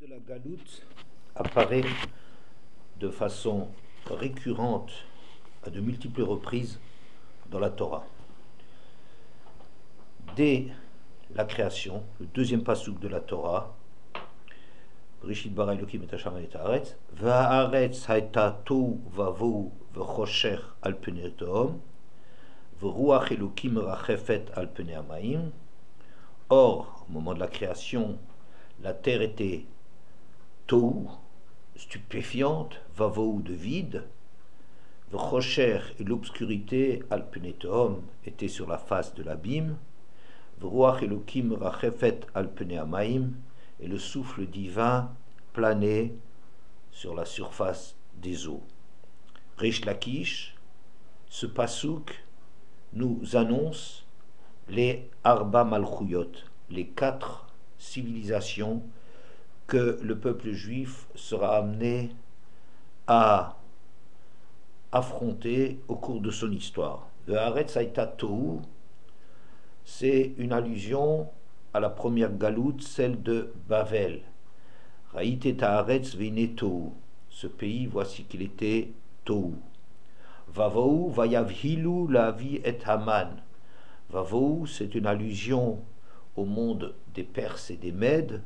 De la galoute apparaît de façon récurrente à de multiples reprises dans la Torah. Dès la création, le deuxième passouk de la Torah, Brishit bara Elokim et Hashem et haaretz, va'haaretz hayta tohu vavohu v'chosher al penei tehom, v'ruach Elokim merachefet al penei hamayim. Or, au moment de la création, la terre était tohu, stupéfiante, vavohu de vide, v'chosher et l'obscurité al penei tehom était sur la face de l'abîme, v'ruach Elokim merachefet al penei hamayim, et le souffle divin planait sur la surface des eaux. Rish Lakish, ce passouk nous annonce les Arba Malchuyot, les 4 civilisations que le peuple juif sera amené à affronter au cours de son histoire. Le Haaretz Hayta Tohu, c'est une allusion à la première galoute, celle de Bavel. Raït et Haaretz vene Tohu. Ce pays, voici qu'il était Tohu. Vavohu vayavhilu lavi et Haman. Vavohu, c'est une allusion au monde des Perses et des Mèdes.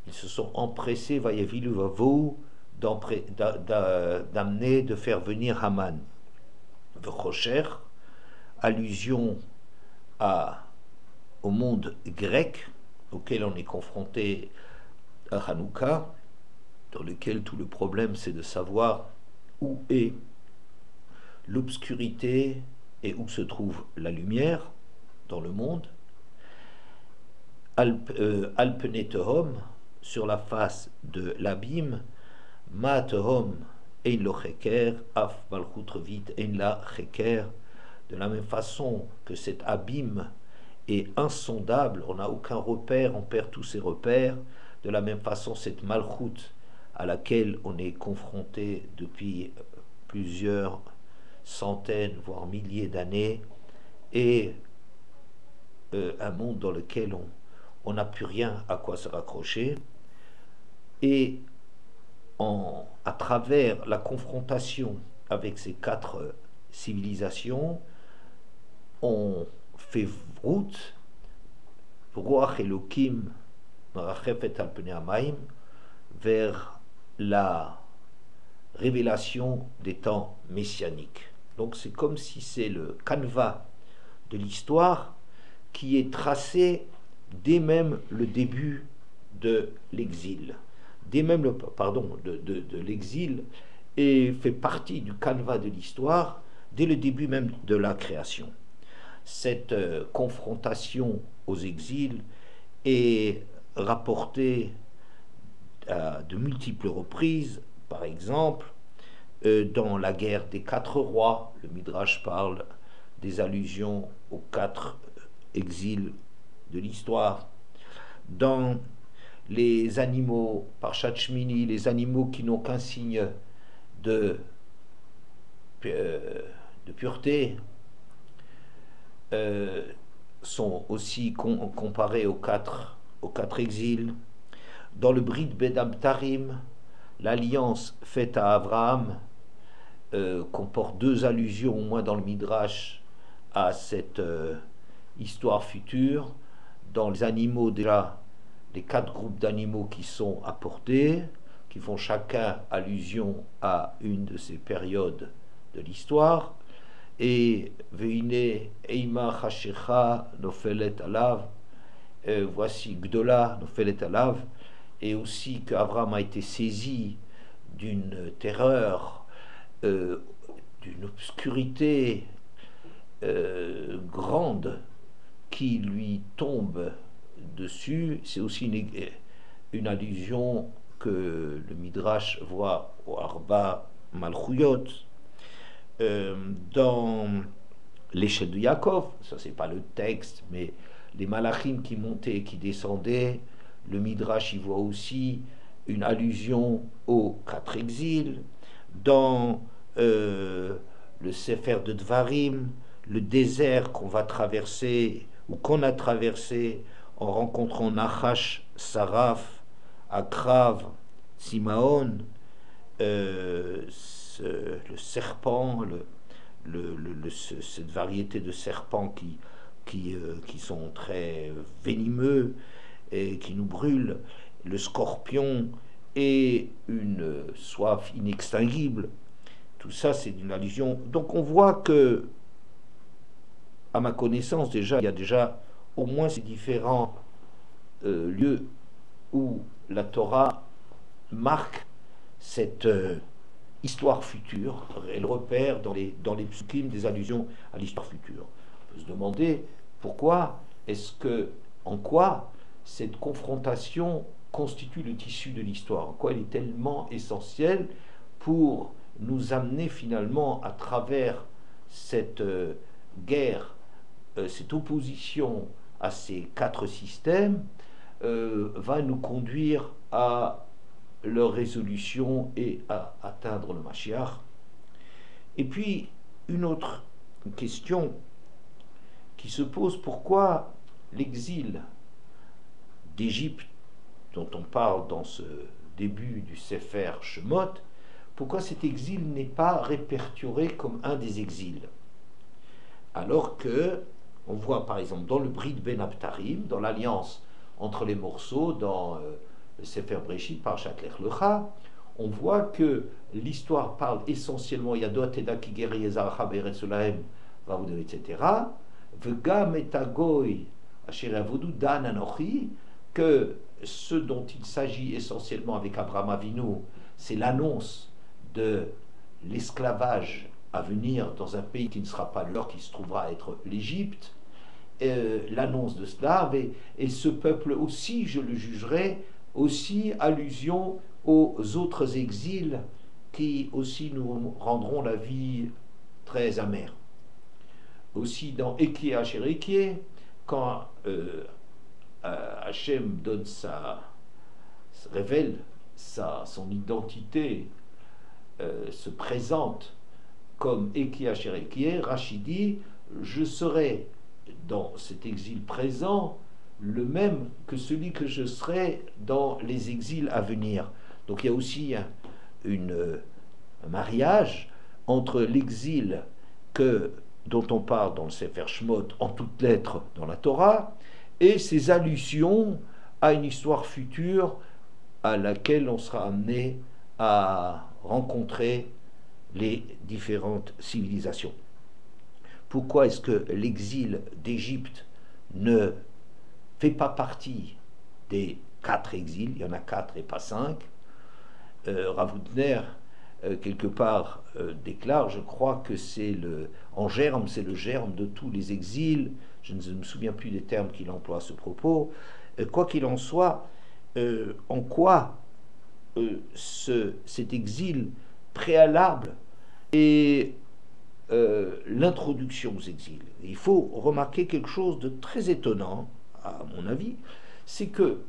Ils se sont empressés, vayavhilu vavohu, d'amener, de faire venir Haman. V'chosher, allusion au monde grec auquel on est confronté à Hanouka, dans lequel tout le problème c'est de savoir où est l'obscurité et où se trouve la lumière dans le monde. Al penei tehom, sur la face de l'abîme, ma tehom ein lo cheker, af malchut revit ein la cheker. De la même façon que cet abîme est insondable, on n'a aucun repère, on perd tous ses repères. De la même façon, cette malchoute à laquelle on est confronté depuis plusieurs centaines, voire milliers d'années, est un monde dans lequel on n'a plus rien à quoi se raccrocher. Et à travers la confrontation avec ces 4 civilisations, on fait route, Ruach Elokim merachefet al penei hamayim, vers la révélation des temps messianiques. Donc c'est comme si c'est le canevas de l'histoire qui est tracé dès même le début de l'exil, de l'exil, et fait partie du canevas de l'histoire dès le début même de la création. Cette confrontation aux exils est rapportée à de multiples reprises. Par exemple, dans la guerre des 4 rois, le Midrash parle des allusions aux 4 exils de l'histoire. Dans les animaux, par Shachmini, les animaux qui n'ont qu'un signe de pureté, sont aussi comparés aux 4 exils. Dans le Brit Bedamtarim, l'alliance faite à Abraham comporte 2 allusions, au moins dans le Midrash, à cette histoire future. Dans les animaux, déjà, les 4 groupes d'animaux qui sont apportés, qui font chacun allusion à une de ces périodes de l'histoire. Et Veine Eima Chashecha Nofelet Alav, voici Gdola Nofelet Alav, et aussi qu'Abraham a été saisi d'une terreur, d'une obscurité grande qui lui tombe dessus. C'est aussi une allusion que le Midrash voit au Arba Malchuyot. Dans l'échelle de Yaakov, ça c'est pas le texte, mais les malachim qui montaient et qui descendaient, le Midrash y voit aussi une allusion aux 4 exils. Dans le Sefer de Dvarim, le désert qu'on va traverser, ou qu'on a traversé en rencontrant Nachash Saraf Akrav, Simaon, le serpent, cette variété de serpents qui sont très venimeux et qui nous brûlent, le scorpion et une soif inextinguible. Tout ça, c'est une allusion. Donc on voit que, à ma connaissance, déjà, il y a déjà au moins ces différents lieux où la Torah marque cette histoire future. Elle repère dans les psukim des allusions à l'histoire future. On peut se demander pourquoi en quoi cette confrontation constitue le tissu de l'histoire, en quoi elle est tellement essentielle pour nous amener finalement à travers cette guerre, cette opposition à ces quatre systèmes, va nous conduire à leur résolution et à atteindre le Mashiach. Et puis, une autre question qui se pose, pourquoi l'exil d'Égypte, dont on parle dans ce début du Sefer Shemot, pourquoi cet exil n'est pas répertorié comme un des exils, alors que on voit par exemple dans le Brit Ben Abtarim, dans l'alliance entre les morceaux, dans le Sefer Breshit, Parashat Lech Lecha, on voit que l'histoire parle essentiellement Yadot Teda Kigeri Ezaracha Be'eretz Ulahem, etc. Vegam et Agoy Asher Avodu Dan Anochi, que ce dont il s'agit essentiellement avec Abraham Avinu, c'est l'annonce de l'esclavage à venir dans un pays qui ne sera pas leur, qui se trouvera être l'Égypte, l'annonce de cela, et ce peuple aussi, je le jugerai, aussi allusion aux autres exils qui aussi nous rendront la vie très amère. Aussi dans Ekie Asher Ekie, quand Hachem révèle son identité, se présente comme Eki Asher Ekie, Rachid dit, je serai dans cet exil présent le même que celui que je serai dans les exils à venir. Donc il y a aussi un mariage entre l'exil dont on parle dans le Sefer Shemot en toutes lettres dans la Torah et ses allusions à une histoire future à laquelle on sera amené à rencontrer les différentes civilisations. Pourquoi est-ce que l'exil d'Égypte ne fait pas partie des 4 exils? Il y en a 4 et pas 5. Rav Hutner, quelque part, déclare, je crois que c'est le germe de tous les exils. Je ne me souviens plus des termes qu'il emploie à ce propos. Quoi qu'il en soit, en quoi cet exil préalable et l'introduction aux exils. Il faut remarquer quelque chose de très étonnant, à mon avis, c'est que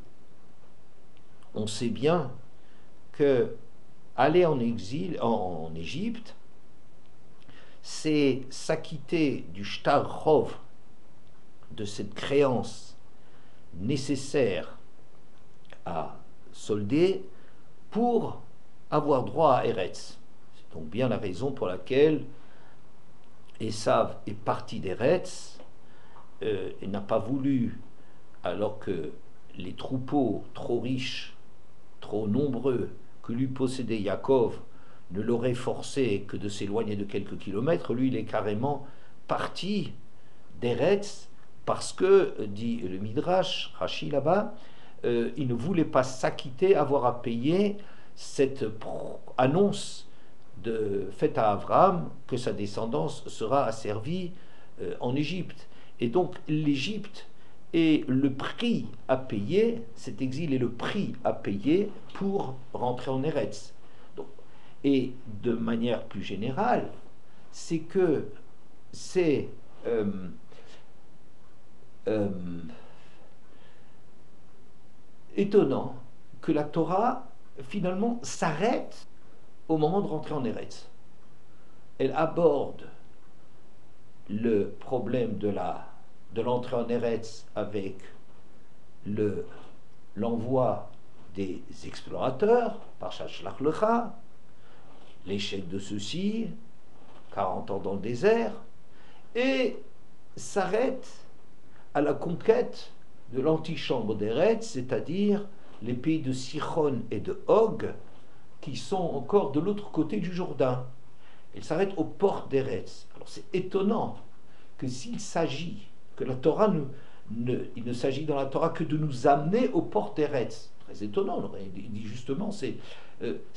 on sait bien que aller en exil en Égypte, c'est s'acquitter du shtar chov, de cette créance nécessaire à solder pour avoir droit à Eretz. C'est donc bien la raison pour laquelle Esav est parti d'Eretz et n'a pas voulu, alors que les troupeaux trop riches, trop nombreux que lui possédait Yaakov ne l'auraient forcé que de s'éloigner de quelques kilomètres, lui il est carrément parti d'Eretz parce que, dit le Midrash, Rashi là-bas, il ne voulait pas s'acquitter, avoir à payer cette annonce faite à Abraham que sa descendance sera asservie en Égypte. Et donc l'Égypte est le prix à payer, cet exil est le prix à payer pour rentrer en Eretz. Donc, et de manière plus générale, c'est que c'est étonnant que la Torah finalement s'arrête au moment de rentrer en Eretz. Elle aborde le problème de l'entrée en Eretz avec l'envoi des explorateurs, Parshat Shlach Lecha, l'échec de ceux-ci, 40 ans dans le désert, et s'arrête à la conquête de l'antichambre d'Eretz, c'est-à-dire les pays de Sichon et de Og, qui sont encore de l'autre côté du Jourdain. Il s'arrête aux portes d'Eretz. Alors c'est étonnant que s'il s'agit, que la Torah il ne s'agit dans la Torah que de nous amener aux portes d'Eretz. Très étonnant, on aurait dit justement, c'est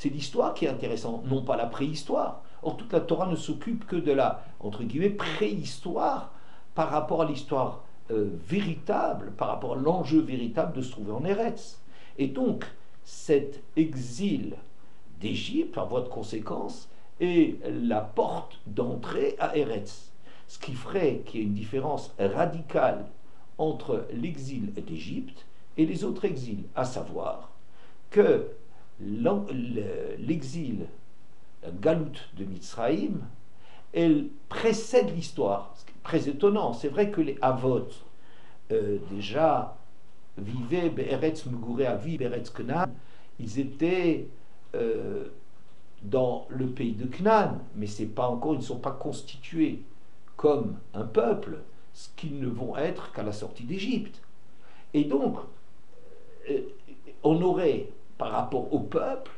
l'histoire qui est intéressante, non pas la préhistoire. Or, toute la Torah ne s'occupe que de la, entre guillemets, préhistoire par rapport à l'histoire véritable, par rapport à l'enjeu véritable de se trouver en Eretz. Et donc, cet exil d'Égypte, par voie de conséquence, est la porte d'entrée à Eretz. Ce qui ferait qu'il y ait une différence radicale entre l'exil d'Égypte et les autres exils, à savoir que l'exil, la galoute de Mitzraïm, elle précède l'histoire. Ce qui est très étonnant. C'est vrai que les Avot déjà vivaient Be'eretz Megurei Avi, Be'eretz Canaan, ils étaient dans le pays de Canaan, mais c'est pas encore, ils ne sont pas constitués comme un peuple, ce qu'ils ne vont être qu'à la sortie d'Égypte. Et donc, on aurait, par rapport au peuple,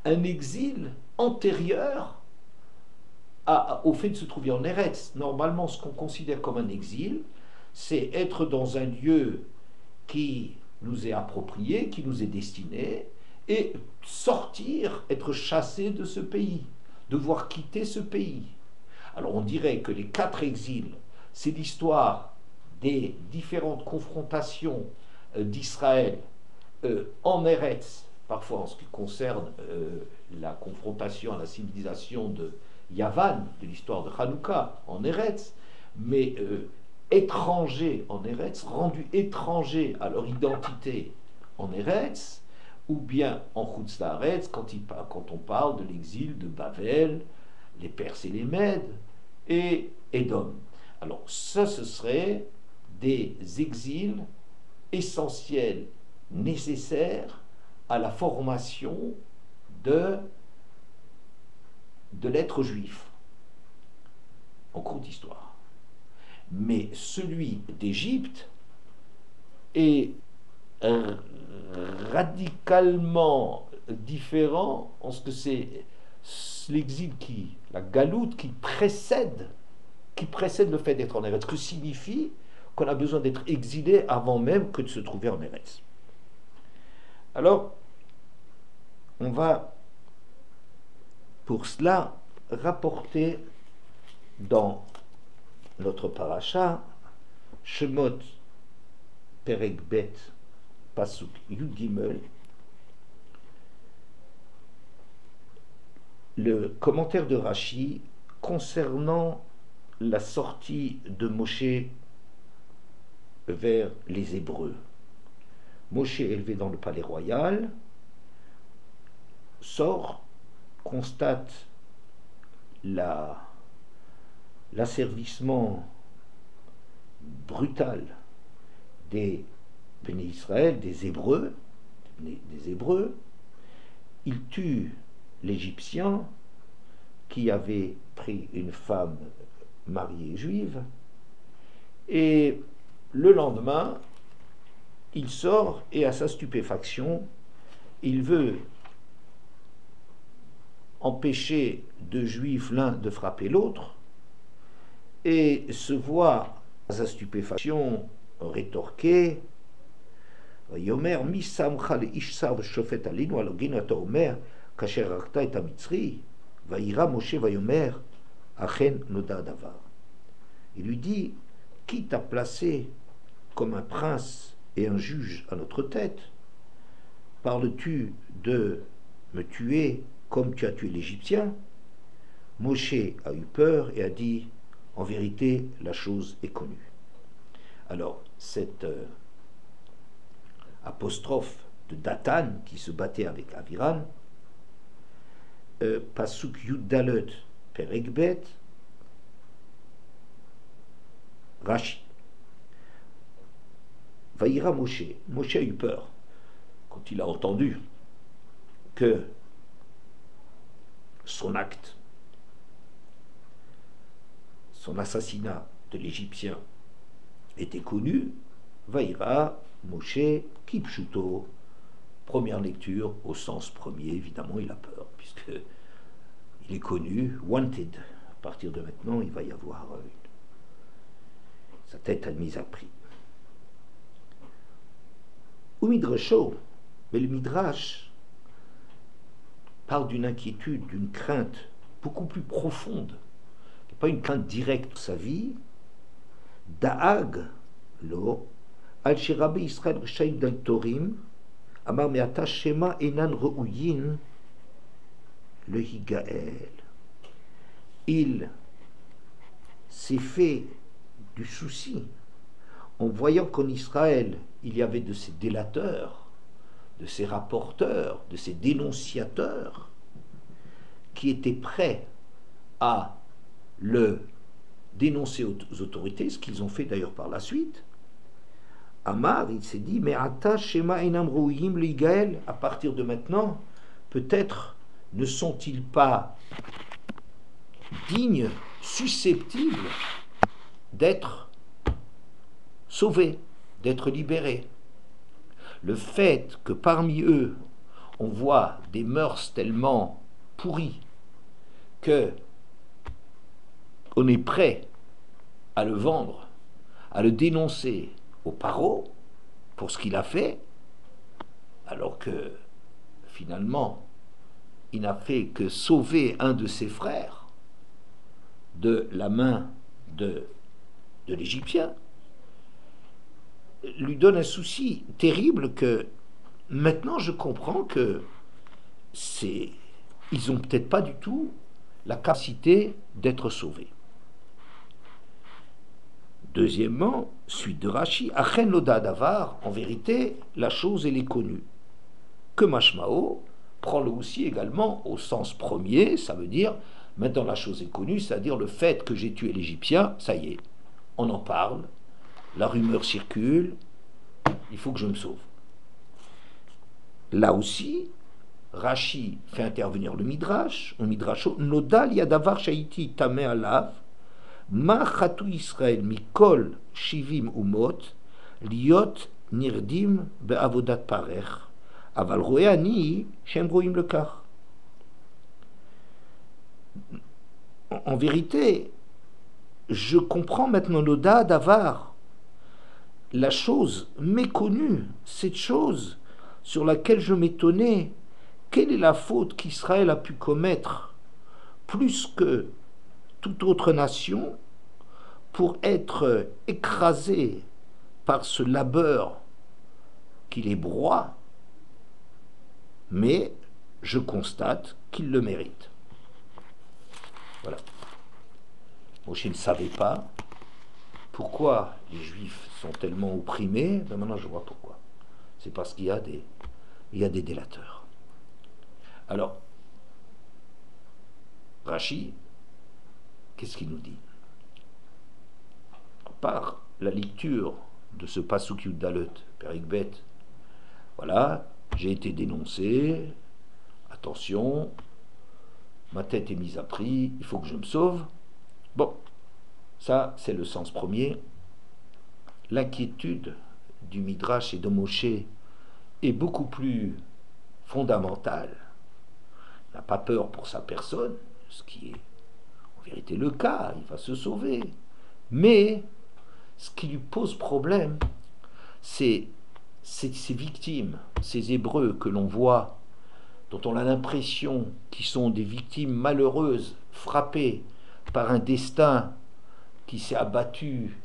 un exil antérieur au fait de se trouver en Eretz. Normalement, ce qu'on considère comme un exil, c'est être dans un lieu qui nous est approprié, qui nous est destiné, et sortir, être chassé de ce pays, devoir quitter ce pays. Alors on dirait que les 4 exils, c'est l'histoire des différentes confrontations d'Israël en Eretz, parfois en ce qui concerne la confrontation à la civilisation de Yavan, de l'histoire de Hanouka en Eretz, mais étrangers en Eretz, rendus étrangers à leur identité en Eretz, ou bien en Chutz La'aretz, quand on parle de l'exil de Babel, les Perses et les Mèdes, et Édom. Alors ça, ce serait des exils essentiels, nécessaires à la formation de l'être juif, en cours d'histoire. Mais celui d'Égypte est radicalement différent en ce que c'est l'exil la galoute qui précède le fait d'être en Eretz, ce que signifie qu'on a besoin d'être exilé avant même que de se trouver en Eretz. Alors, on va pour cela rapporter dans notre paracha Shemot Perek Bet Pasuk Yud Gimel, le commentaire de Rashi concernant la sortie de Moshe vers les Hébreux. Moshe, élevé dans le palais royal, sort, constate l'asservissement brutal des Béné Israël, des Hébreux, il tue l'Égyptien qui avait pris une femme mariée juive, et le lendemain, il sort et à sa stupéfaction, il veut empêcher deux juifs l'un de frapper l'autre, et se voit à sa stupéfaction rétorquer Yomer mi samcha leish sar v'shofet alinu aloginu ata omer kasher harakta et hamitzri vayira Moshe vayomer achen noda davar. Il lui dit, qui t'a placé comme un prince et un juge à notre tête? Parles-tu de me tuer comme tu as tué l'Égyptien? Moshe a eu peur et a dit, en vérité, la chose est connue. Alors, cette apostrophe de Datan qui se battait avec Aviran, Pasuk Yud Dalet Perek Bet, Rashi. Vaïra Moshe. Moshe a eu peur. quand il a entendu que son acte, son assassinat de l'Égyptien était connu, Vaïra Moshe Kipshuto. Première lecture au sens premier, évidemment il a peur, puisque il est connu, wanted. À partir de maintenant, il va y avoir sa tête admise à prix. Ou Midrasho, mais le Midrash parle d'une inquiétude, d'une crainte beaucoup plus profonde, pas une crainte directe de sa vie. Da'ag lo al shirabe Israël r'shaim dal torim amar me'ata shema enan re'uyin le higael. Il s'est fait du souci en voyant qu'en Israël il y avait de ces délateurs, de ces rapporteurs, de ces dénonciateurs qui étaient prêts à le dénoncer aux autorités, ce qu'ils ont fait d'ailleurs par la suite. Amar, il s'est dit, mais ata shema enam rouyim ligael, à partir de maintenant, peut-être ne sont-ils pas dignes, susceptibles d'être sauvés, d'être libérés. Le fait que parmi eux, on voit des mœurs tellement pourries que on est prêt à le vendre, à le dénoncer au paro pour ce qu'il a fait, alors que finalement, il n'a fait que sauver un de ses frères de la main de l'Égyptien, lui donne un souci terrible que maintenant je comprends que ils n'ont peut-être pas du tout la capacité d'être sauvés. Deuxièmement, suite de Rashi, Achen Loda Davar, en vérité, la chose elle est connue. Que Mashmao prend-le aussi également au sens premier, ça veut dire, maintenant la chose est connue, c'est-à-dire le fait que j'ai tué l'Égyptien, ça y est, on en parle, la rumeur circule, il faut que je me sauve. Là aussi, Rashi fait intervenir le Midrash, au Midrasho, Nodal Yadavar Shaiti Tameh Alav, Ma Chatou Israël Mikol Shivim Umot, Liot Nirdim Be'avodat Parech, Aval Roéani Shem Roim le Kar. En vérité, je comprends maintenant l'Oda d'Avar, la chose méconnue, cette chose sur laquelle je m'étonnais. Quelle est la faute qu'Israël a pu commettre plus que toute autre nation pour être écrasé par ce labeur qui les broie, mais je constate qu'il le mérite. Voilà. Moshe ne savait pas pourquoi les Juifs sont tellement opprimés. Ben maintenant je vois pourquoi. C'est parce qu'il y a des délateurs. Alors, Rashi, qu'est-ce qu'il nous dit? Par la lecture de ce Pasuk Yud-Dalet, Perek Bet, voilà, j'ai été dénoncé, attention, ma tête est mise à prix, il faut que je me sauve. Bon, ça c'est le sens premier. L'inquiétude du Midrash et de Moshe est beaucoup plus fondamentale. Il n'a pas peur pour sa personne, ce qui est en vérité le cas, il va se sauver. Mais ce qui lui pose problème, c'est ces victimes, ces Hébreux que l'on voit, dont on a l'impression qu'ils sont des victimes malheureuses, frappées par un destin qui s'est abattu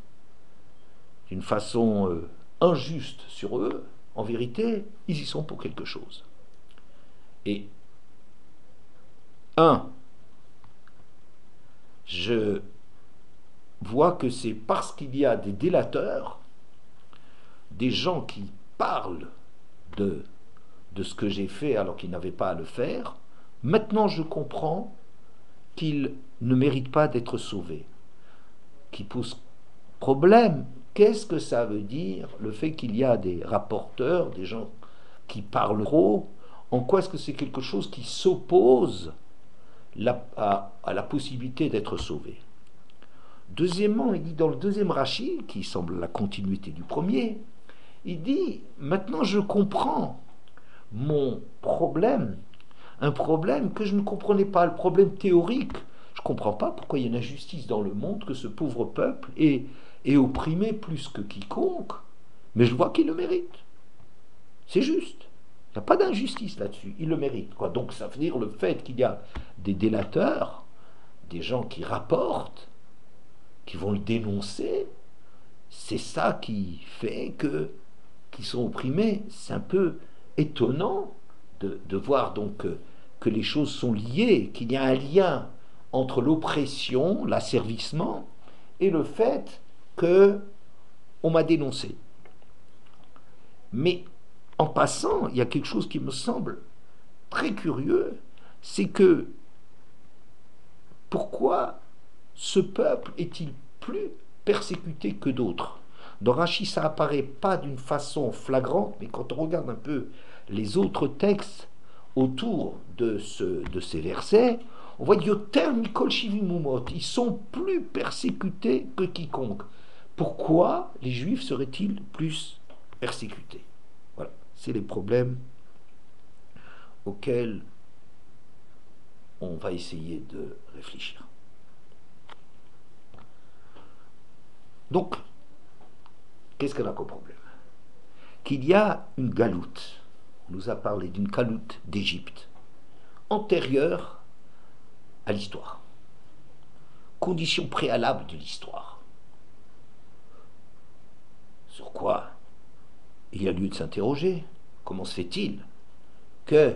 d'une façon injuste sur eux. En vérité, ils y sont pour quelque chose. Et je vois que c'est parce qu'il y a des délateurs, des gens qui parlent de ce que j'ai fait alors qu'ils n'avaient pas à le faire, maintenant je comprends qu'ils ne méritent pas d'être sauvés. Qui pose problème. Qu'est-ce que ça veut dire, le fait qu'il y a des rapporteurs, des gens qui parle trop, en quoi est-ce que c'est quelque chose qui s'oppose à la possibilité d'être sauvé. Deuxièmement, il dit dans le deuxième Rashi, qui semble la continuité du premier, il dit, maintenant je comprends mon problème, un problème que je ne comprenais pas, le problème théorique. Je ne comprends pas pourquoi il y a une injustice dans le monde, que ce pauvre peuple est opprimé plus que quiconque, mais je vois qu'il le mérite. C'est juste. Il n'y a pas d'injustice là-dessus, il le mérite. Quoi. Donc ça veut dire le fait qu'il y a des délateurs, des gens qui rapportent, qui vont le dénoncer, c'est ça qui fait qu'ils sont opprimés. C'est un peu étonnant de voir donc que les choses sont liées, qu'il y a un lien entre l'oppression, l'asservissement, et le fait que on m'a dénoncé. Mais en passant, il y a quelque chose qui me semble très curieux, c'est que pourquoi ce peuple est-il plus persécuté que d'autres? Dans Rashi, ça apparaît pas d'une façon flagrante, mais quand on regarde un peu les autres textes autour de ces versets, on voit Yoter Mikol Shivimumot, ils sont plus persécutés que quiconque. Pourquoi les Juifs seraient-ils plus persécutés? Voilà, c'est les problèmes auxquels on va essayer de réfléchir. Donc, qu'est-ce qu'on a comme problème? Qu'il y a une galoute. On nous a parlé d'une galoute d'Égypte, antérieure à l'histoire. Condition préalable de l'histoire. Sur quoi il y a lieu de s'interroger. Comment se fait-il que,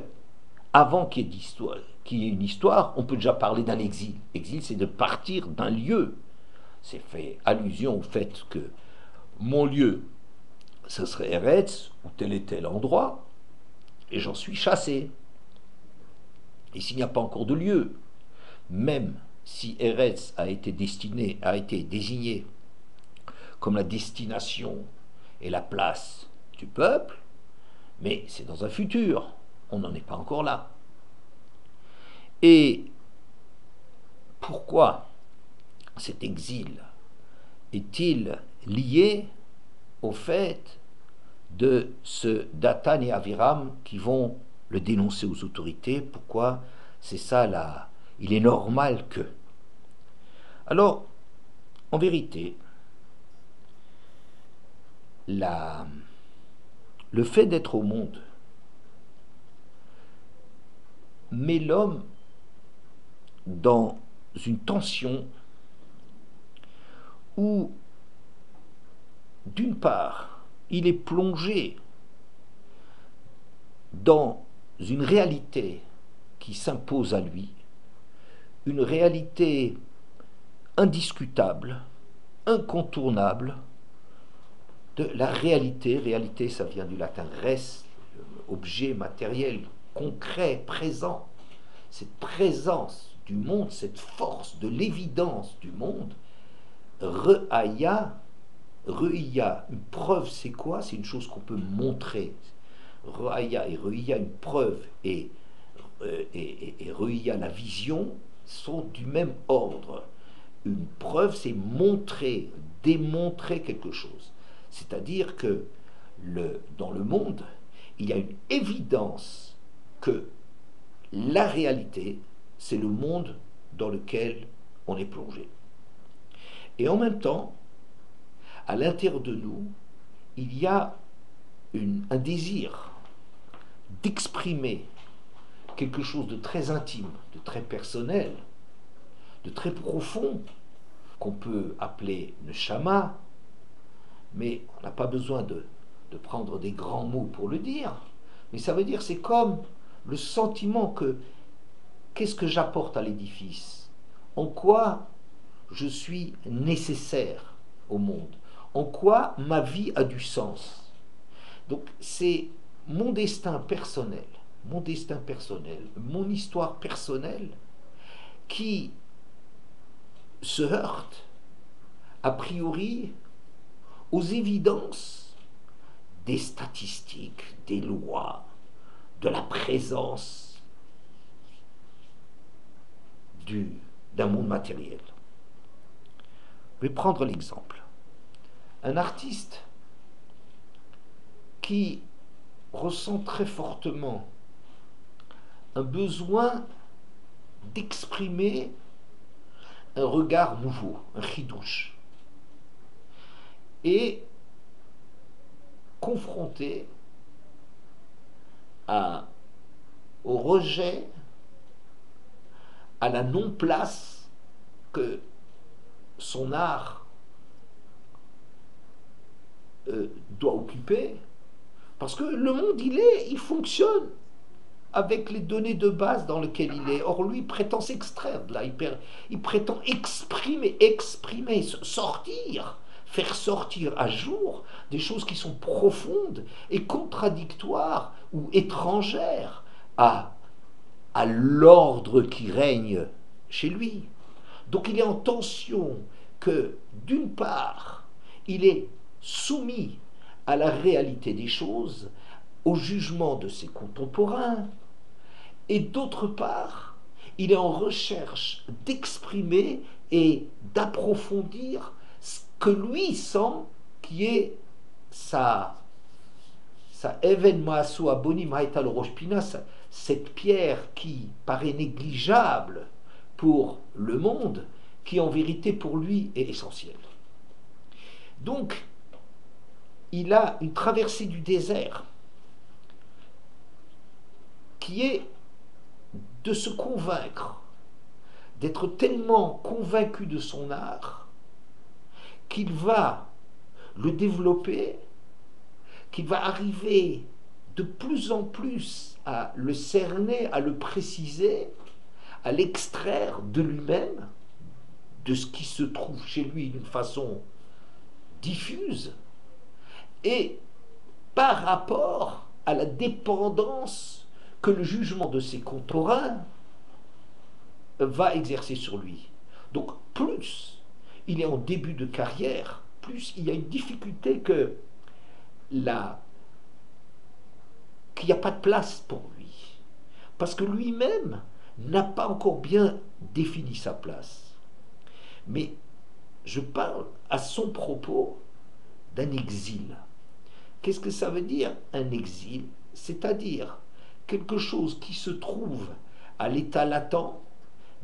avant qu'il y ait une histoire, on peut déjà parler d'un exil. Exil, c'est de partir d'un lieu. C'est fait allusion au fait que mon lieu, ce serait Eretz, ou tel et tel endroit, et j'en suis chassé. Et s'il n'y a pas encore de lieu, même si Eretz a été désigné comme la destination et la place du peuple, mais c'est dans un futur, on n'en est pas encore là. Et pourquoi cet exil est-il lié au fait de ce Datan et Aviram qui vont le dénoncer aux autorités? Pourquoi c'est ça là? Il est normal que. Alors, en vérité, le fait d'être au monde met l'homme dans une tension où, d'une part, il est plongé dans une réalité qui s'impose à lui, une réalité indiscutable, incontournable, de la réalité. Réalité, ça vient du latin res, objet matériel, concret, présent. Cette présence du monde, cette force de l'évidence du monde, Re'aya, une preuve, c'est quoi? C'est une chose qu'on peut montrer. Re'aya et Re'aya, une preuve, et Re'aya, la vision, sont du même ordre. Une preuve, c'est montrer, démontrer quelque chose. C'est-à-dire que dans le monde, il y a une évidence que la réalité, c'est le monde dans lequel on est plongé. Et en même temps, à l'intérieur de nous, il y a un désir d'exprimer quelque chose de très intime, de très personnel, de très profond, qu'on peut appeler neshama, mais on n'a pas besoin de prendre des grands mots pour le dire. Mais ça veut dire, c'est comme le sentiment que, qu'est-ce que j'apporte à l'édifice? En quoi je suis nécessaire au monde? En quoi ma vie a du sens? Donc c'est mon destin personnel, mon histoire personnelle qui se heurte a priori aux évidences des statistiques, des lois, de la présence d'un monde matériel. Je vais prendre l'exemple. Un artiste qui ressent très fortement un besoin d'exprimer un regard nouveau, un chidouche, et confronté au rejet, à la non-place que son art doit occuper, parce que le monde il fonctionne avec les données de base dans lesquelles il est. Or lui prétend s'extraire de là, il prétend exprimer, sortir, faire sortir à jour des choses qui sont profondes et contradictoires ou étrangères à l'ordre qui règne chez lui. Donc il est en tension que, d'une part, il est soumis à la réalité des choses, au jugement de ses contemporains, et d'autre part, il est en recherche d'exprimer et d'approfondir ce que lui sent qui est sa événement soit boni maïtal roshpina, cette pierre qui paraît négligeable pour le monde, qui en vérité pour lui est essentielle. Donc, il a une traversée du désert qui est de se convaincre, d'être tellement convaincu de son art qu'il va le développer, qu'il va arriver de plus en plus à le cerner, à le préciser, à l'extraire de lui-même, de ce qui se trouve chez lui d'une façon diffuse, et par rapport à la dépendance que le jugement de ses contemporains va exercer sur lui. Donc plus il est en début de carrière, plus il y a une difficulté qu'il n'y a pas de place pour lui. Parce que lui-même n'a pas encore bien défini sa place. Mais je parle à son propos d'un exil. Qu'est-ce que ça veut dire un exil? C'est-à-dire quelque chose qui se trouve à l'état latent,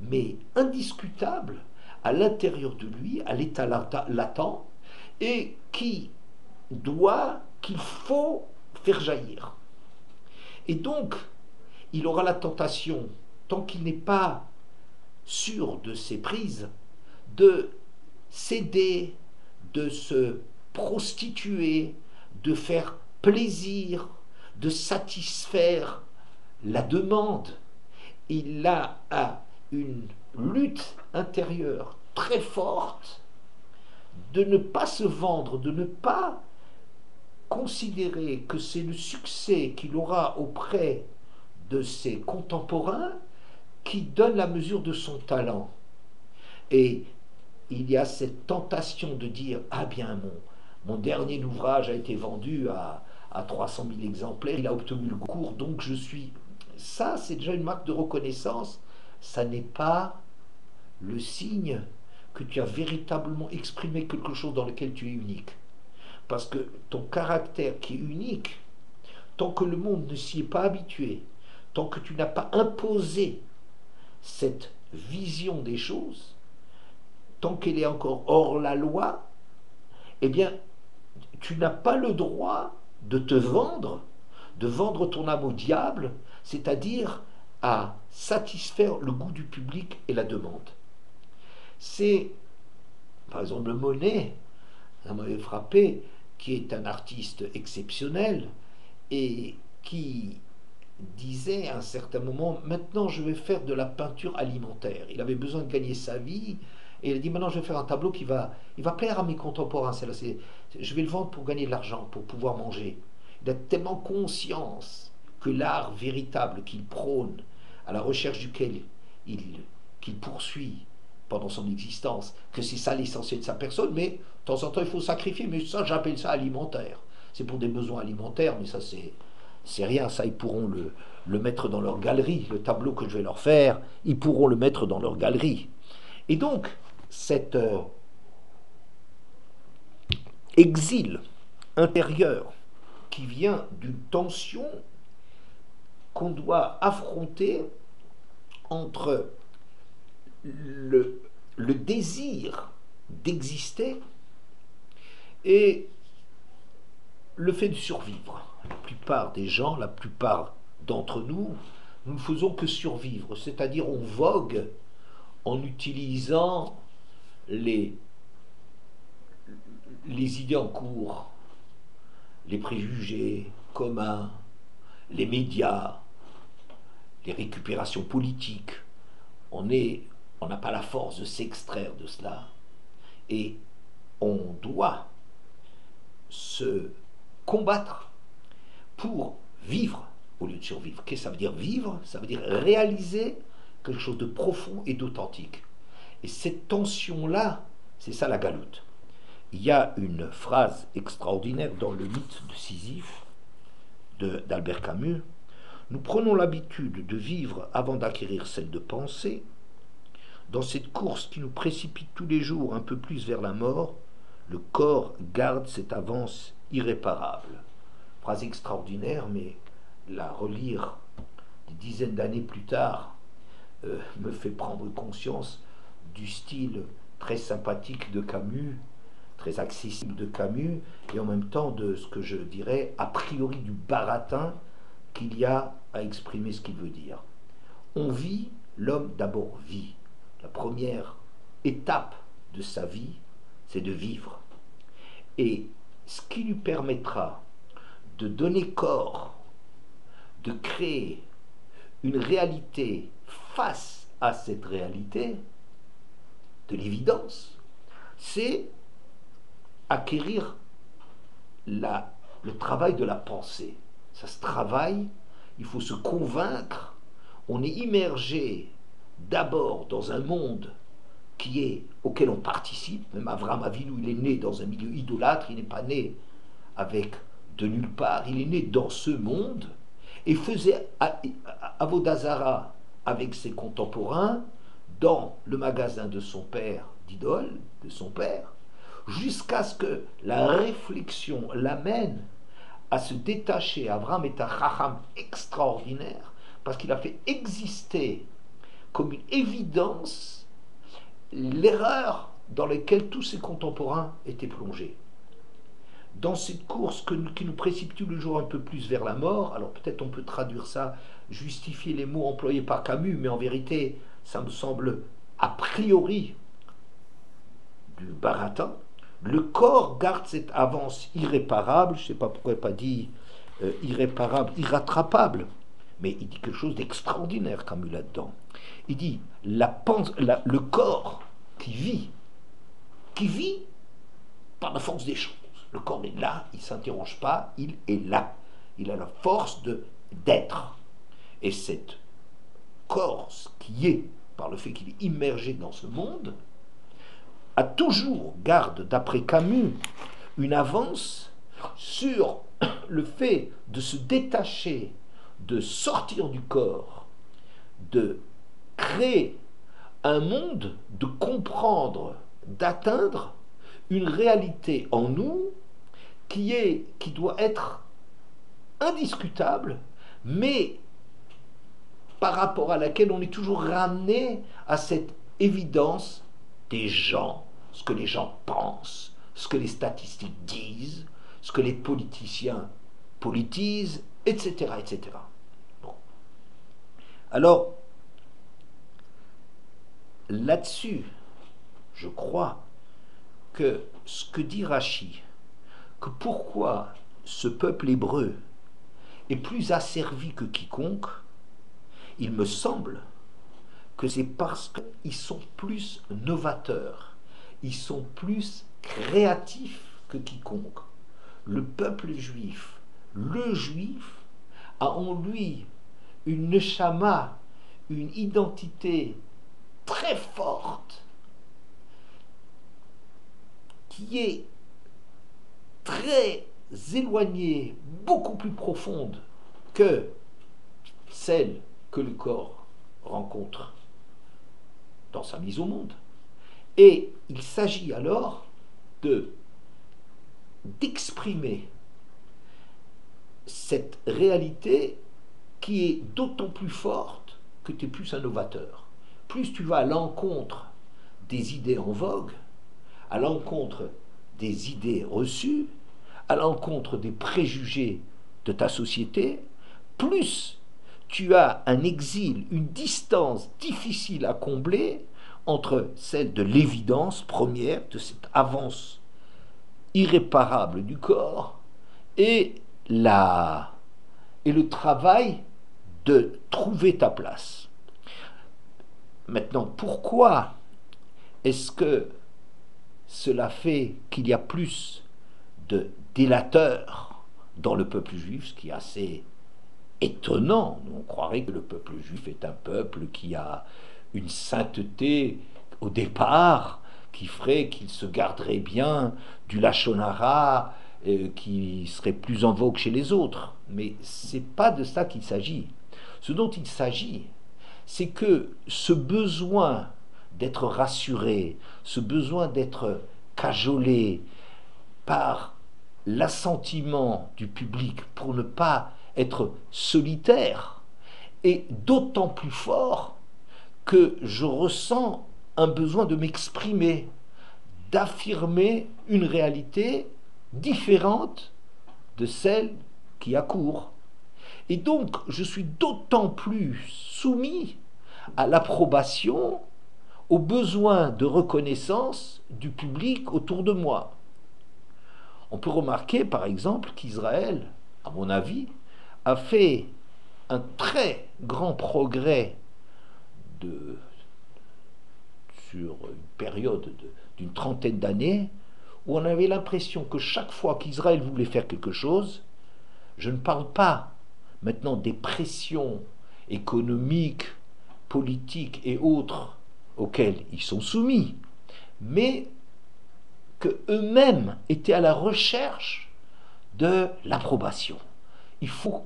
mais indiscutable à l'intérieur de lui, à l'état latent, et qu'il faut faire jaillir. Et donc, il aura la tentation, tant qu'il n'est pas sûr de ses prises, de céder, de se prostituer, de faire plaisir, de satisfaire la demande. Il a une lutte intérieure très forte de ne pas se vendre, de ne pas considérer que c'est le succès qu'il aura auprès de ses contemporains qui donne la mesure de son talent. Et il y a cette tentation de dire « Ah bien, mon dernier ouvrage a été vendu à 300 000 exemplaires, il a obtenu le concours, donc je suis... » Ça, c'est déjà une marque de reconnaissance. Ça n'est pas le signe que tu as véritablement exprimé quelque chose dans lequel tu es unique. Parce que ton caractère qui est unique, tant que le monde ne s'y est pas habitué, tant que tu n'as pas imposé cette vision des choses, tant qu'elle est encore hors la loi, eh bien, tu n'as pas le droit de te vendre, de vendre ton âme au diable, c'est-à-dire à satisfaire le goût du public et la demande. C'est, par exemple, Monet, ça m'avait frappé, qui est un artiste exceptionnel et qui disait à un certain moment, maintenant je vais faire de la peinture alimentaire. Il avait besoin de gagner sa vie et il a dit, maintenant je vais faire un tableau qui va plaire à mes contemporains. Je vais le vendre pour gagner de l'argent, pour pouvoir manger. Il a tellement conscience que l'art véritable qu'il prône, à la recherche duquel qu'il poursuit pendant son existence, que c'est ça l'essentiel de sa personne, mais de temps en temps il faut sacrifier, mais ça j'appelle ça alimentaire. c'est pour des besoins alimentaires, mais ça c'est rien, ça ils pourront le mettre dans leur galerie, le tableau que je vais leur faire, ils pourront le mettre dans leur galerie. Et donc, cet exil intérieur qui vient d'une tension qu'on doit affronter entre le désir d'exister et le fait de survivre. La plupart des gens, la plupart d'entre nous, nous ne faisons que survivre, c'est-à-dire on vogue en utilisant les, les idées en cours, les préjugés communs, les médias, les récupérations politiques. On n'a pas la force de s'extraire de cela. Et on doit se combattre pour vivre au lieu de survivre. Qu'est-ce que ça veut dire vivre? Ça veut dire réaliser quelque chose de profond et d'authentique. Et cette tension-là, c'est ça la galoute. Il y a une phrase extraordinaire dans le mythe de Sisyphe d'Albert Camus. Nous prenons l'habitude de vivre avant d'acquérir celle de penser. Dans cette course qui nous précipite tous les jours un peu plus vers la mort, le corps garde cette avance irréparable. Phrase extraordinaire, mais la relire des dizaines d'années plus tard me fait prendre conscience du style très sympathique de Camus, très accessible de Camus, et en même temps de ce que je dirais a priori du baratin qu'il y a à exprimer ce qu'il veut dire. On vit, l'homme d'abord vit. La première étape de sa vie, c'est de vivre. Et ce qui lui permettra de donner corps, de créer une réalité face à cette réalité, de l'évidence, c'est acquérir le travail de la pensée. Ça se travaille, il faut se convaincre, on est immergé d'abord dans un monde auquel on participe. Même Avram Avinu, il est né dans un milieu idolâtre, il n'est pas né avec de nulle part, il est né dans ce monde et faisait Avodazara avec ses contemporains dans le magasin de son père, d'idole, de son père, jusqu'à ce que la réflexion l'amène à se détacher. Avram est un chacham extraordinaire parce qu'il a fait exister comme une évidence l'erreur dans laquelle tous ses contemporains étaient plongés. Dans cette course qui nous précipite le jour un peu plus vers la mort, alors peut-être on peut traduire ça, justifier les mots employés par Camus, mais en vérité, ça me semble a priori du baratin. Le corps garde cette avance irréparable, je ne sais pas pourquoi il n'a pas dit irréparable, irrattrapable, mais il dit quelque chose d'extraordinaire Camus là-dedans. Il dit le corps qui vit par la force des choses. Le corps est là, il ne s'interroge pas, il est là. Il a la force d'être. Et cette corps qui est, par le fait qu'il est immergé dans ce monde, a toujours, garde d'après Camus, une avance sur le fait de se détacher, de sortir du corps, de créer un monde, de comprendre, d'atteindre une réalité en nous qui doit être indiscutable, mais par rapport à laquelle on est toujours ramené à cette évidence des gens, ce que les gens pensent, ce que les statistiques disent, ce que les politiciens politisent, etc. etc. Bon. Alors, là-dessus, je crois que ce que dit Rachi, que pourquoi ce peuple hébreu est plus asservi que quiconque, il me semble que c'est parce qu'ils sont plus novateurs, ils sont plus créatifs que quiconque. Le peuple juif, le juif, a en lui une neshama, une identité très forte, qui est très éloignées, beaucoup plus profondes que celles que le corps rencontre dans sa mise au monde. Et il s'agit alors d'exprimer cette réalité qui est d'autant plus forte que tu es plus un novateur. Plus tu vas à l'encontre des idées en vogue, à l'encontre des idées reçues, à l'encontre des préjugés de ta société, plus tu as un exil, une distance difficile à combler entre celle de l'évidence première, de cette avance irréparable du corps, et le travail de trouver ta place. Maintenant, pourquoi est-ce que cela fait qu'il y a plus de délateurs dans le peuple juif, ce qui est assez étonnant? On croirait que le peuple juif est un peuple qui a une sainteté au départ, qui ferait qu'il se garderait bien du lachon hara, qui serait plus en vogue chez les autres. Mais c'est pas de ça qu'il s'agit. Ce dont il s'agit, c'est que ce besoin d'être rassuré, ce besoin d'être cajolé par l'assentiment du public pour ne pas être solitaire est d'autant plus fort que je ressens un besoin de m'exprimer, d'affirmer une réalité différente de celle qui accourt. Et donc, je suis d'autant plus soumis à l'approbation, au besoin de reconnaissance du public autour de moi. On peut remarquer, par exemple, qu'Israël, à mon avis, a fait un très grand progrès sur une période d'une trentaine d'années, où on avait l'impression que chaque fois qu'Israël voulait faire quelque chose, je ne parle pas maintenant des pressions économiques, politiques et autres auxquelles ils sont soumis, mais qu'eux-mêmes étaient à la recherche de l'approbation. Il faut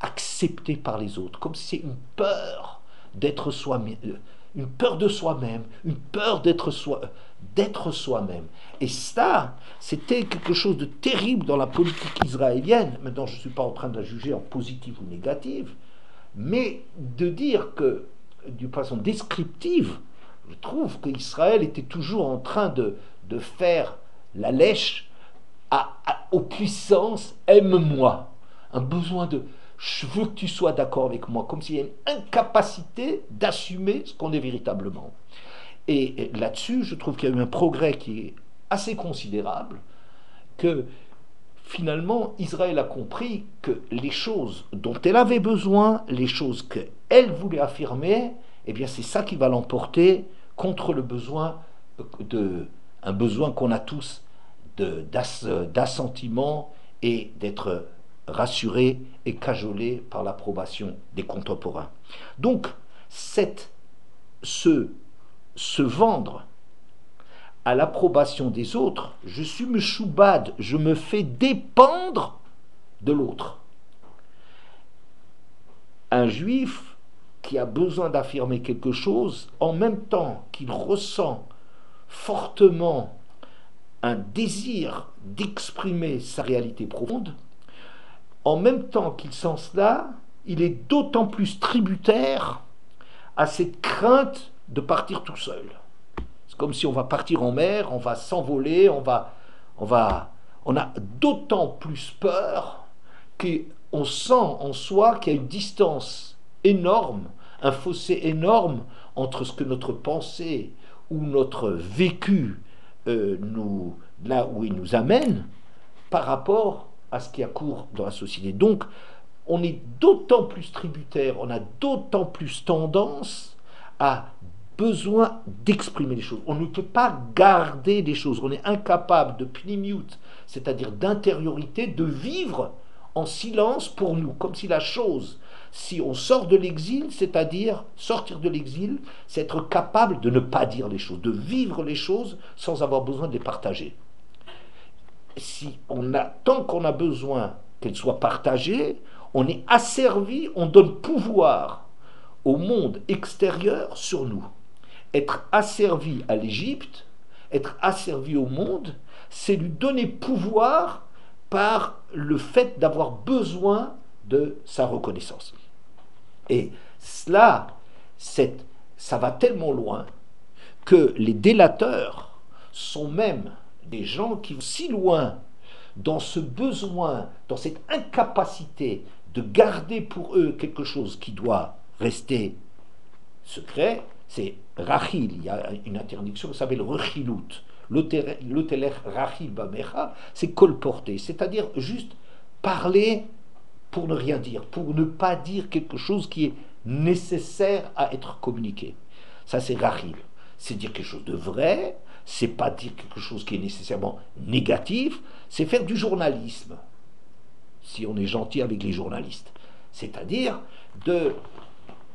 accepter par les autres, comme si c'est une peur d'être soi-même, une peur de soi-même, une peur d'être soi-même. Et ça, c'était quelque chose de terrible dans la politique israélienne. Maintenant, je ne suis pas en train de la juger en positive ou négative, mais de dire que, d'une façon descriptive, je trouve qu'Israël était toujours en train de faire la lèche aux puissances aime-moi. Un besoin de je veux que tu sois d'accord avec moi, comme s'il y a une incapacité d'assumer ce qu'on est véritablement. Et là-dessus, je trouve qu'il y a eu un progrès qui est assez considérable, que finalement, Israël a compris que les choses dont elle avait besoin, les choses qu'elle voulait affirmer, eh bien c'est ça qui va l'emporter contre le besoin un besoin qu'on a tous d'assentiment et d'être rassuré et cajolé par l'approbation des contemporains. Donc, se vendre à l'approbation des autres, je suis meshoubad, je me fais dépendre de l'autre. Un juif qui a besoin d'affirmer quelque chose, en même temps qu'il ressent fortement un désir d'exprimer sa réalité profonde, en même temps qu'il sent cela, il est d'autant plus tributaire à cette crainte de partir tout seul. C'est comme si on va partir en mer, on va s'envoler, on a d'autant plus peur qu'on sent en soi qu'il y a une distance énorme, un fossé énorme entre ce que notre pensée ou notre vécu là où il nous amène par rapport à ce qui accourt dans la société. Donc, on est d'autant plus tributaire, on a d'autant plus tendance à besoin d'exprimer les choses. On ne peut pas garder les choses. On est incapable de pnimiut, c'est-à-dire d'intériorité, de vivre en silence pour nous, comme si la chose, si on sort de l'exil, c'est-à-dire sortir de l'exil, c'est être capable de ne pas dire les choses, de vivre les choses sans avoir besoin de les partager. tant qu'on a besoin qu'elle soit partagée, on est asservi, on donne pouvoir au monde extérieur sur nous. Être asservi à l'Égypte, être asservi au monde, c'est lui donner pouvoir par le fait d'avoir besoin de sa reconnaissance. Et cela, ça va tellement loin que les délateurs sont même des gens qui vont si loin dans ce besoin, dans cette incapacité de garder pour eux quelque chose qui doit rester secret. C'est Rachil, il y a une interdiction qui s'appelle Rechilut. L'otelech Rachil Bamecha, c'est colporter, c'est-à-dire juste parler pour ne rien dire, pour ne pas dire quelque chose qui est nécessaire à être communiqué. Ça, c'est Rachil. C'est dire quelque chose de vrai, c'est pas dire quelque chose qui est nécessairement négatif, c'est faire du journalisme, si on est gentil avec les journalistes. C'est-à-dire de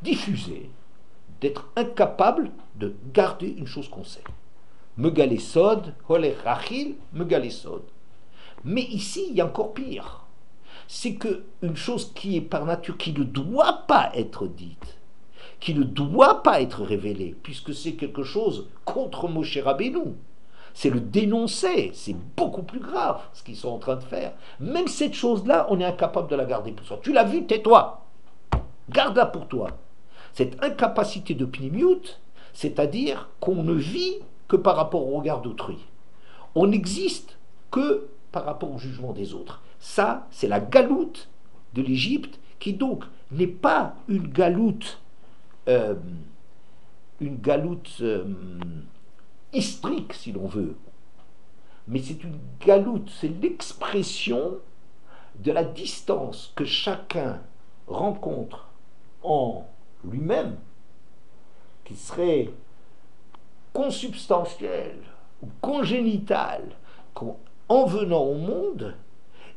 diffuser, d'être incapable de garder une chose qu'on sait. Megale sod, holech rachil, megale sod. Mais ici, il y a encore pire. C'est qu'une chose qui est par nature, qui ne doit pas être dite, qui ne doit pas être révélée, puisque c'est quelque chose contre Moshe Rabbeinu. C'est le dénoncer, c'est beaucoup plus grave ce qu'ils sont en train de faire. Même cette chose-là, on est incapable de la garder pour soi. Tu l'as vu, tais-toi. Garde-la pour toi. Cette incapacité de pnimiut, c'est-à-dire qu'on ne vit que par rapport au regard d'autrui. On n'existe que par rapport au jugement des autres. Ça, c'est la galoute de l'Égypte, qui donc n'est pas une galoute historique, si l'on veut, mais c'est une galoute, c'est l'expression de la distance que chacun rencontre en lui-même, qui serait consubstantielle ou congénitale, qu'en venant au monde,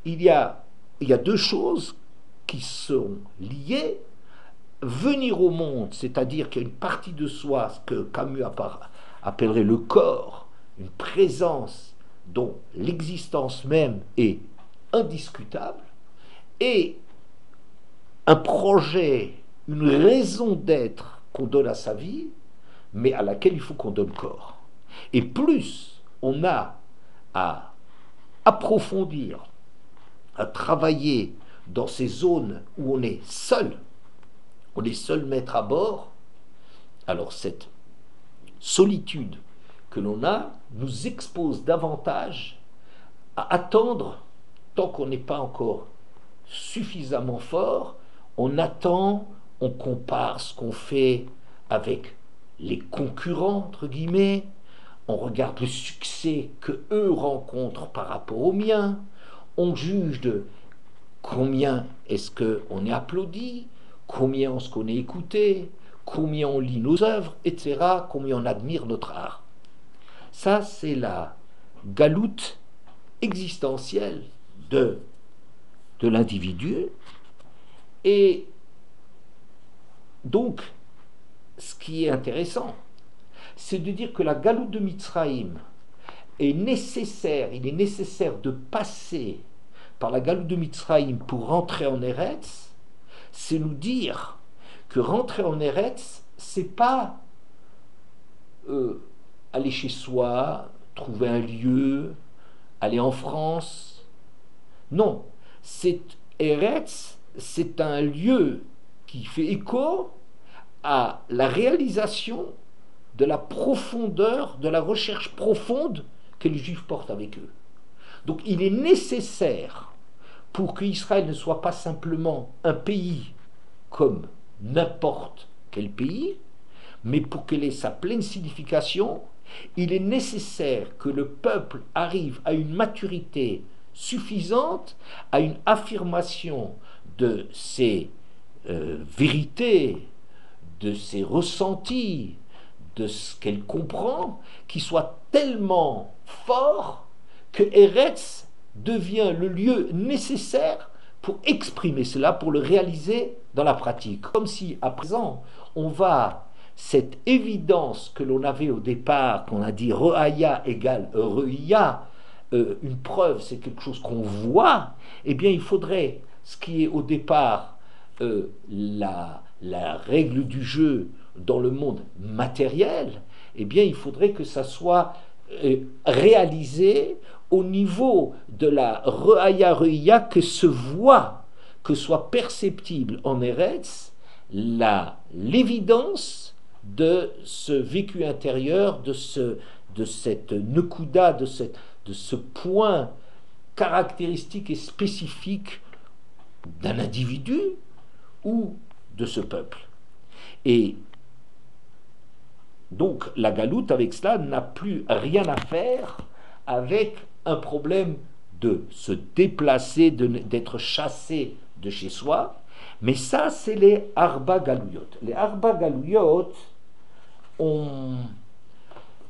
il y a deux choses qui sont liées. Venir au monde, c'est-à-dire qu'il y a une partie de soi, ce que Camus appellerait le corps, une présence dont l'existence même est indiscutable, et un projet, une raison d'être qu'on donne à sa vie, mais à laquelle il faut qu'on donne corps. Et plus on a à approfondir, à travailler dans ces zones où on est seul maître à bord, alors cette solitude que l'on a nous expose davantage à attendre, tant qu'on n'est pas encore suffisamment fort, on attend, on compare ce qu'on fait avec les concurrents, entre guillemets, on regarde le succès que eux rencontrent par rapport au mien, on juge de combien est-ce qu'on est applaudi, combien est-ce qu'on est écouté, combien on lit nos œuvres, etc., combien on admire notre art. Ça, c'est la galoute existentielle de l'individu. Et donc, ce qui est intéressant, c'est de dire que la galoute de Mitzraïm est nécessaire, il est nécessaire de passer par la galoute de Mitzraïm pour rentrer en Eretz, c'est nous dire que rentrer en Eretz, c'est pas aller chez soi, trouver un lieu, aller en France. Non, Eretz, c'est un lieu qui fait écho à la réalisation de la profondeur, de la recherche profonde que les Juifs portent avec eux. Donc il est nécessaire, pour qu'Israël ne soit pas simplement un pays comme n'importe quel pays, mais pour qu'elle ait sa pleine signification, il est nécessaire que le peuple arrive à une maturité suffisante, à une affirmation de ses vérités, de ses ressentis, de ce qu'elle comprend, qui soit tellement fort que Eretz devient le lieu nécessaire pour exprimer cela, pour le réaliser dans la pratique. Comme si, à présent, on va, cette évidence que l'on avait au départ, qu'on a dit Re'aya égale Re'ia, une preuve, c'est quelque chose qu'on voit, eh bien il faudrait, ce qui est au départ la règle du jeu dans le monde matériel, eh bien il faudrait que ça soit réalisé au niveau de la Re'aya que se voit, que soit perceptible en Eretz l'évidence de ce vécu intérieur, de cette nekuda, de ce point caractéristique et spécifique d'un individu ou de ce peuple. Et donc la galoute avec cela n'a plus rien à faire avec un problème de se déplacer, d'être chassé de chez soi, mais ça c'est les Arba Galouyot. Les Arba Galouyot,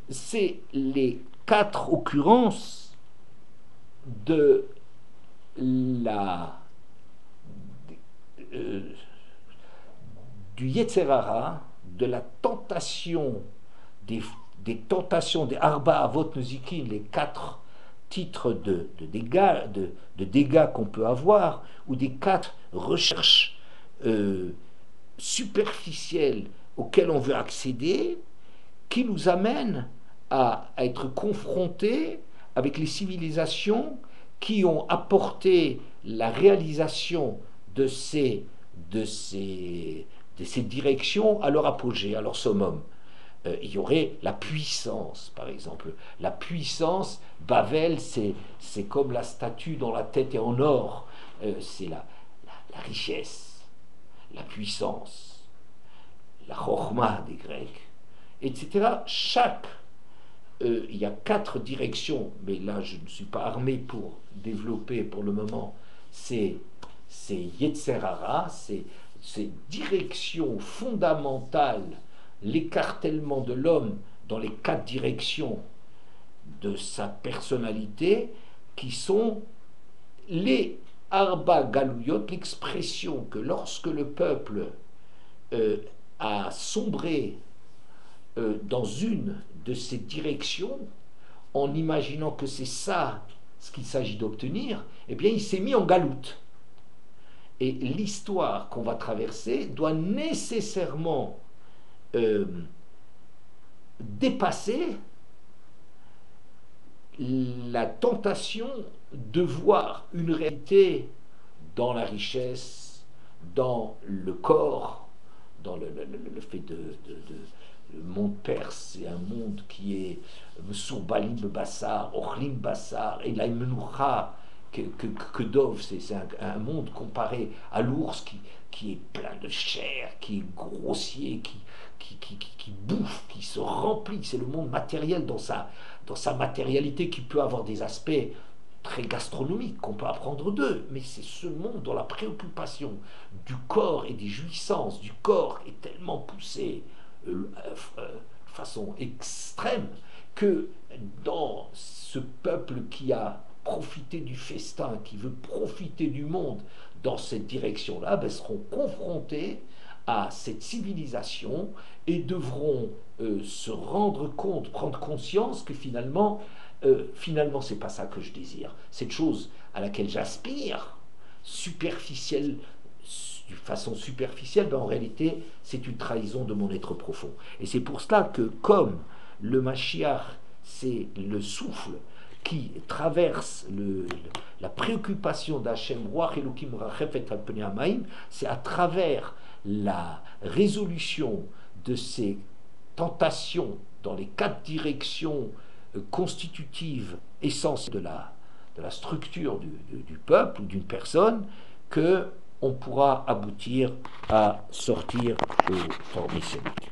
c'est les 4 occurrences de du Yetzer Hara, de la tentation, des tentations des Arba Avot Nezikin, les 4 titres de dégâts qu'on peut avoir, ou des 4 recherches superficielles auxquelles on veut accéder, qui nous amènent à être confrontés avec les civilisations qui ont apporté la réalisation de ces directions à leur apogée, à leur summum. Il y aurait la puissance, par exemple. La puissance, Bavel, c'est comme la statue dont la tête est en or. C'est la richesse, la puissance, la chorma des Grecs, etc. Il y a 4 directions, mais là je ne suis pas armé pour développer pour le moment ces Yetzer Hara, ces directions fondamentales, l'écartèlement de l'homme dans les 4 directions de sa personnalité, qui sont les Arba Galouyot, l'expression que lorsque le peuple a sombré dans une de ces directions, en imaginant que c'est ça ce qu'il s'agit d'obtenir, eh bien il s'est mis en galoute. Et l'histoire qu'on va traverser doit nécessairement dépasser la tentation de voir une réalité dans la richesse, dans le corps, dans le fait le monde perse, c'est un monde qui est Sourbalim Bassar, Ochlim Bassar, et la Menoucha, que Dov, c'est un monde comparé à l'ours qui est plein de chair, qui est grossier, qui bouffe, qui se remplit. C'est le monde matériel dans sa matérialité qui peut avoir des aspects très gastronomiques qu'on peut apprendre d'eux, mais c'est ce monde dont la préoccupation du corps et des jouissances du corps est tellement poussée de façon extrême que dans ce peuple qui a profité du festin, qui veut profiter du monde dans cette direction-là, seront confrontés à cette civilisation et devront se rendre compte, prendre conscience que finalement c'est pas ça que je désire. Cette chose à laquelle j'aspire, superficielle, de façon superficielle, en réalité, c'est une trahison de mon être profond. Et c'est pour cela que, comme le Mashiach, c'est le souffle qui traverse la préoccupation d'Hachem, Ruach Elokim Rachefet al Pnei Hamayim, c'est à travers la résolution de ces tentations dans les 4 directions constitutives, essentielles de la structure du peuple ou d'une personne, que on pourra aboutir à sortir au temps messianique.